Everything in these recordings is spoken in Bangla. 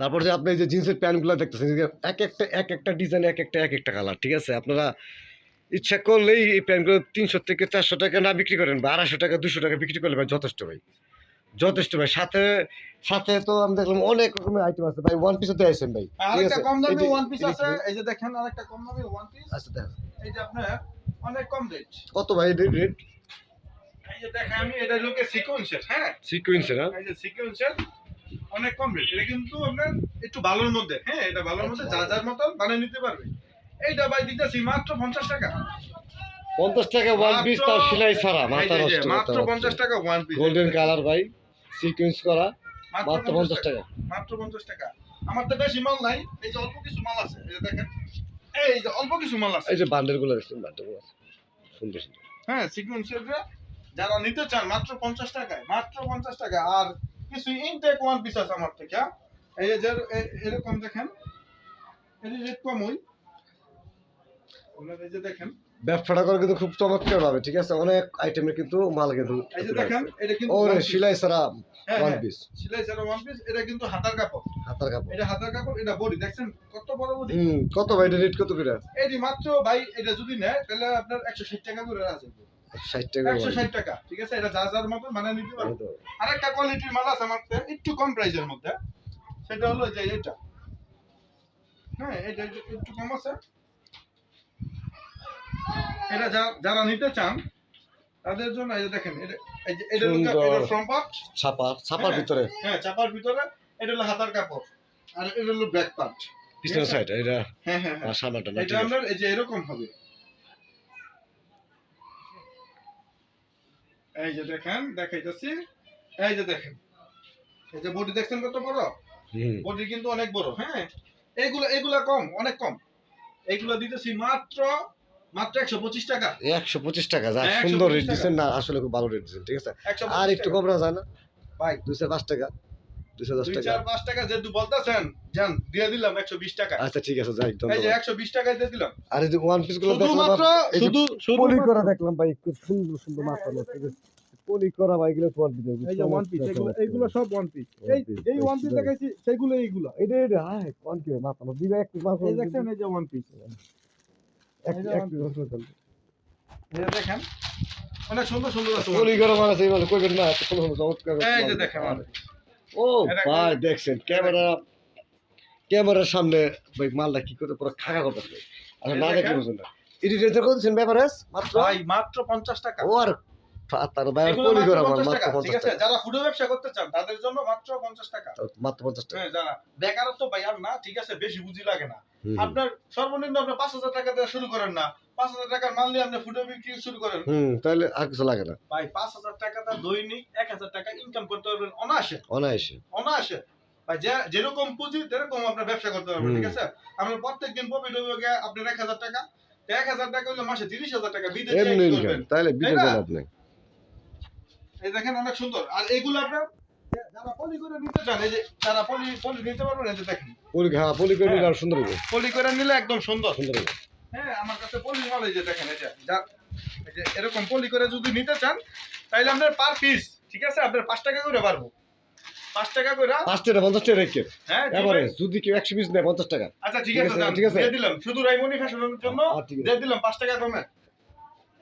তারপর যে আপনি এই যে জিন্সের প্যান্টগুলো দেখতেছেন, এক একটা ডিজাইন, এক একটা কালার, ঠিক আছে? আপনারা ইচ্ছা করলেই এই প্যান্টগুলো 300 থেকে 400 টাকা না বিক্রি করেন বা 250 টাকা 200 টাকা বিক্রি করলে ভাই যথেষ্ট ভাই, যথেষ্ট ভাই। সাথে সাথে তো আমি দেখলাম অনেক রকমের আইটেম আছে ভাই, ওয়ান পিসও দিয়েছেন ভাই, ঠিক আরেকটা আছে? কম দামি এটি- ওয়ান পিস এটি আছে, কি? এই যে দেখেন আরেকটা কম দামি ওয়ান পিস। আচ্ছা দেখেন এই যে আপনার অনেক কম রেট। কত ভাই রেট? এই যে দেখেন আমি এটা লোকে সিকোয়েন্সের, হ্যাঁ সিকুয়েন্সের, হ্যাঁ? এই যে সিকোয়েন্সের অনেক কম রেট। এটা কিন্তু আপনার একটু ভালোর মধ্যে, হ্যাঁ এটা ভালোর মধ্যে যা যার মতো বানিয়ে নিতে পারবে। এইটা ভাই দিতেছি মাত্র 50 টাকা। 50 টাকা ওয়ান পিস, তাও সেলাই ছাড়া, এই মাথা যে নষ্ট। মাত্র 50 টাকা ওয়ান পিস। গোল্ডেন কালার ভাই, সিকুয়েন্স করা, মাত্র 50 টাকা। মাত্র 50 টাকা। আমার তো বেশি মাল নাই, এই যে অল্প কিছু মাল আছে। এই যে দেখেন, এই যে অল্প কিছু মাল আছে। এই যে বান্ডেলগুলো দেখছেন, বান্ডেলগুলো আছে সুন্দর সুন্দর। হ্যাঁ সিকোয়েন্সের যারা নিতে চান মাত্র 50 টাকায়, মাত্র 50 টাকা। আর কিছু ইনটেক ওয়ান পিস আছে আমার থেকে, হ্যাঁ? এই যে এরকম দেখেন, এই যে রেট কম ওই এই যে দেখেন, ব্যবসাটা করে কিন্তু খুব চমৎকার ভাবে, ঠিক আছে? অনেক আইটেমের কিন্তু মাল কিন্তু এই যে দেখেন এটা কিন্তু ওরে one piece। সেলাই ছাড়া হ্যাঁ, ওয়ান হ্যাঁ, পিস, সেলাই ছাড়া ওয়ান পিস। এটা কিন্তু হাতার কাপড়, হাতার কাপড়। এটা হাতার কাপড়, এটা বডি দেখছেন কত বড় বডি। কত ভাই এটা রেট কত করে? এটি মাত্র ভাই এটা যদি নেয় তাহলে আপনার 160 টাকা করে আছে। 60 টাকা। 160 টাকা, ঠিক আছে? এটা যা যার মতো মানে নিতে পারবে। আরেকটা কোয়ালিটির মাল আছে আমার কাছে, একটু কম প্রাইসের মধ্যে। সেটা হলো যে এটা, হ্যাঁ এটা একটু কম আছে। এটা যারা নিতে চান তাদের জন্য এই যে দেখেন, এটা সুন্দর। ফ্রন্ট পার্ট, ছাপার ভিতরে, হ্যাঁ চাপার ভিতরে। এটা হলো হাতার কাপড়, আর এটা হলো ব্যাক পার্ট, পিছনের সাইড এটা, হ্যাঁ হ্যাঁ হ্যাঁ। আর সামনেটা না, এটা ঠিক আছে? আপনার এই যে এরকম হবে। এই যে দেখেন দেখাইতেছি, এই যে দেখেন, এই যে বডি দেখছেন কত বড় বডি, কিন্তু অনেক বড়, হ্যাঁ। এগুলা কম, অনেক কম। এইগুলো দিতেছি মাত্র 125 টাকা। 125 টাকা, যা হ্যাঁ, সুন্দর 125 রেট দিচ্ছেন না, আসলে খুব ভালো রেট দিচ্ছেন, ঠিক আছে? 125 আর একটু টাকা। কম রাখা যায় না ভাই 205 টাকা, 210 2 টাকা? 4 5 টাকা যেহেতু বলতেছেন, জান দিয়ে দিলাম 120 টাকা। আচ্ছা ঠিক আছে, যাই এই যে ধন্যবাদ। 120 টাকায় দিয়ে দিলাম। আর এই যে ওয়ান পিস গুলো দেখলাম, শুধুমাত্র এই যে শুধু পলি করা দেখলাম ভাই, খুব সুন্দর সুন্দর মাথা নষ্ট, ঠিক আছে? পলি করা ভাই, এগুলো ওয়ান পিস, এই যে ওয়ান পিস, এইগুলো সব ওয়ান পিস। এই ওয়ান পিস দেখাইছি সেগুলো এইগুলো। এটা হ্যাঁ, ওয়ান পিস মাথা নষ্ট দিবে, এক পিস মাথা এই দেখছেন, এই যে ওয়ান পিস, এক পিস মাথা নষ্ট। এই যে দেখেন অনেক সুন্দর সুন্দর আছে। পলি করা মানে সেই মানে কইবেন না, এত সুন্দর সুন্দর চমৎকার। এই যে দেখেন one piece। ও ভাই দেখছেন, ক্যামেরার সামনে ভাই মালটা কি করে পুরো খাকা করতেছে, আচ্ছা না দেখলে বুঝুন না। এটি রেট করছেন ব্যাপারেস মাত্র, ভাই মাত্র 50 টাকা। ও আর তার ভাই এগুলো পলি করা মাত্র মাল 50 মাত্র টাকা, ঠিক 50 আছে? টাকা, যারা ফুড ব্যবসা করতে চান তাদের জন্য মাত্র 50 টাকা। মাত্র 50 টাকা। হ্যাঁ, যারা বেকারত্ব ভাই আর না, ঠিক আছে, বেশি বুঝি লাগে না। হুম। আপনার সর্বনিম্ন আপনি 5000 টাকা দিয়ে শুরু করেন না, 5000 টাকার মাল নিয়ে আপনি ফুড বিক্রি শুরু করেন। তাহলে আর কিছু লাগে না ভাই 5000 টাকাটা দৈনিক 1000 টাকা ইনকাম করতে পারবেন অনায়াসে, অনায়াসে। অনায়াসে। ভাই যেরকম পুঁজি সেরকম আপনার ব্যবসা করতে পারবেন, ঠিক আছে? আপনার প্রত্যেকদিন প্রফিট হবে আপনার 1000 টাকা, তো 1000 টাকা হলে মাসে 30,000 টাকা বিদেশে এমনি কি ইনকাম, করবেন? তাহলে তাই বিদেশ না? যান আপনি। এই দেখেন অনেক সুন্দর। আর এগুলো আপনার যারা পলি করে নিতে চান, এই যে যারা পলি নিতে পারবেন, এই যে দেখেন পলি করে নিলে আর সুন্দর হবে, পলি করে নিলে একদম সুন্দর। সুন্দর হবে। হ্যাঁ, আমার কাছে পলি মাল এই যে দেখেন, এই যে এরকম পলি করে যদি নিতে চান তাহলে আপনার পার পিস, ঠিক আছে, আপনার 5 টাকা করে পারবো, 5 টাকা করে। 5 টাকা 50 টাকা রেখে হ্যাঁ এবারে যদি কেউ 100 পিস নেয় 50 টাকা। আচ্ছা ঠিক ঠিক আছে, আছে, ঠিক আছে। দিয়ে দিলাম শুধু রাইমনি ফ্যাশনের জন্য, ঠিক আছে। দিয়ে দিলাম 5 টাকা কমে।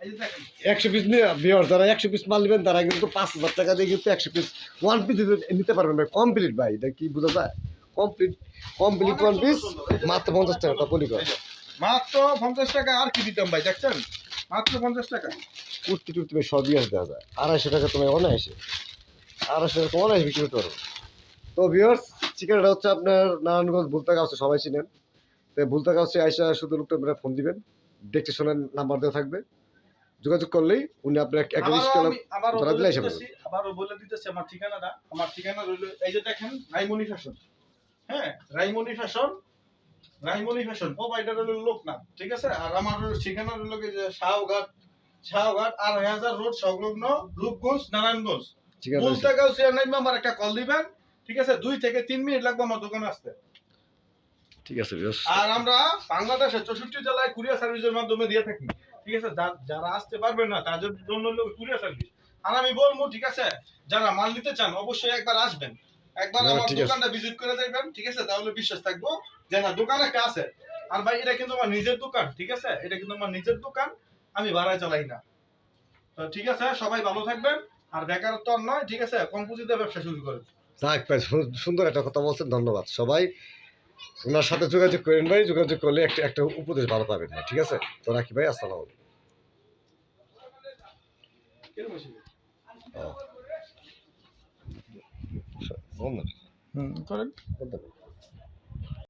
এই যে দেখেন 100 পিস নিয়ে ভিউয়ার যারা 100 পিস মাল নেবেন তারা কিন্তু 5000 টাকা দিয়ে কিন্তু 100 পিস ওয়ান পিস নিতে পারবেন ভাই, কমপ্লিট ভাই, এটা কি বোঝা যায়? কমপ্লিট ওয়ান পিস মাত্র 50 টাকা, তা পলি করা। এই যে, মাত্র 50 টাকা। আর কি দিতাম ভাই, দেখছেন, মাত্র 50 টাকা। কুর্তি টুর্তি ভাই সবই আসে দেওয়া যায়, 250 টাকা তুমি অনায়াসে, 250 টাকা অনায়াসে বিক্রি করতে পারবো। তো ভিউয়ার্স, চিকেনটা হচ্ছে আপনার নারায়ণগঞ্জ বুলতাগা আছে, সবাই চিনেন। তো বুলতাগা হচ্ছে আইসা শুধু লোকটা ফোন দিবেন, দেখতে শোনেন, নাম্বার দেওয়া থাকবে, যোগাযোগ করলেই উনি আপনার আবারও বলে দিতেছি আমার ঠিকানাটা। আমার ঠিকানা রইল এই যে দেখেন, রাইমনি ফ্যাশন। হ্যাঁ, রাইমনি ফ্যাশন, রাইমনি ফ্যাশন প্রোভাইডার হলো লোকনাথ, ঠিক আছে? আর আমার ঠিকানা রইল যে শাহঘাট ২,৫০০ রোড সংলগ্ন রূপগঞ্জ, নারায়ণগঞ্জ। ঠিক আছে, বুলতাগাঁও চেয়ারম্যান আমার একটা কল দিবেন, ঠিক আছে? 2 থেকে 3 মিনিট লাগবে আমার দোকানে আসতে। ঠিক আছে ভিউয়ার্স। আর আমরা বাংলাদেশের 64 জেলায় কুরিয়ার সার্ভিসের মাধ্যমে দিয়ে থাকি, ঠিক আছে? যারা আসতে পারবেন না তাদের জন্য হলো কুরিয়ার সার্ভিস। আর আমি বলবো, ঠিক আছে, যারা মাল নিতে চান অবশ্যই একবার আসবেন, একবার না, আমার ঠিক আছে। দোকানটা ভিজিট করে যাবেন, ঠিক আছে? তাহলে বিশ্বাস থাকবো যে না, দোকান একটা আছে। আর ভাই এটা কিন্তু আমার নিজের দোকান, ঠিক আছে? এটা কিন্তু আমার নিজের দোকান, আমি ভাড়ায় চালাই না। তো ঠিক আছে, সবাই ভালো থাকবেন। আর বেকারত্ব আর নয়, ঠিক আছে? কম পুঁজিতে ব্যবসা শুরু করেন। যাক ভাই, সুন্দর একটা কথা বলছেন, ধন্যবাদ। সবাই ওনার সাথে যোগাযোগ করেন ভাই, যোগাযোগ করলে একটা একটা উপদেশ ভালো পাবেন ভাই, ঠিক আছে? তো রাখি ভাই, আসসালামু আলাইকুম। কিরকম হয়েছে? ও, ধন্যবাদ। করেন। ধন্যবাদ।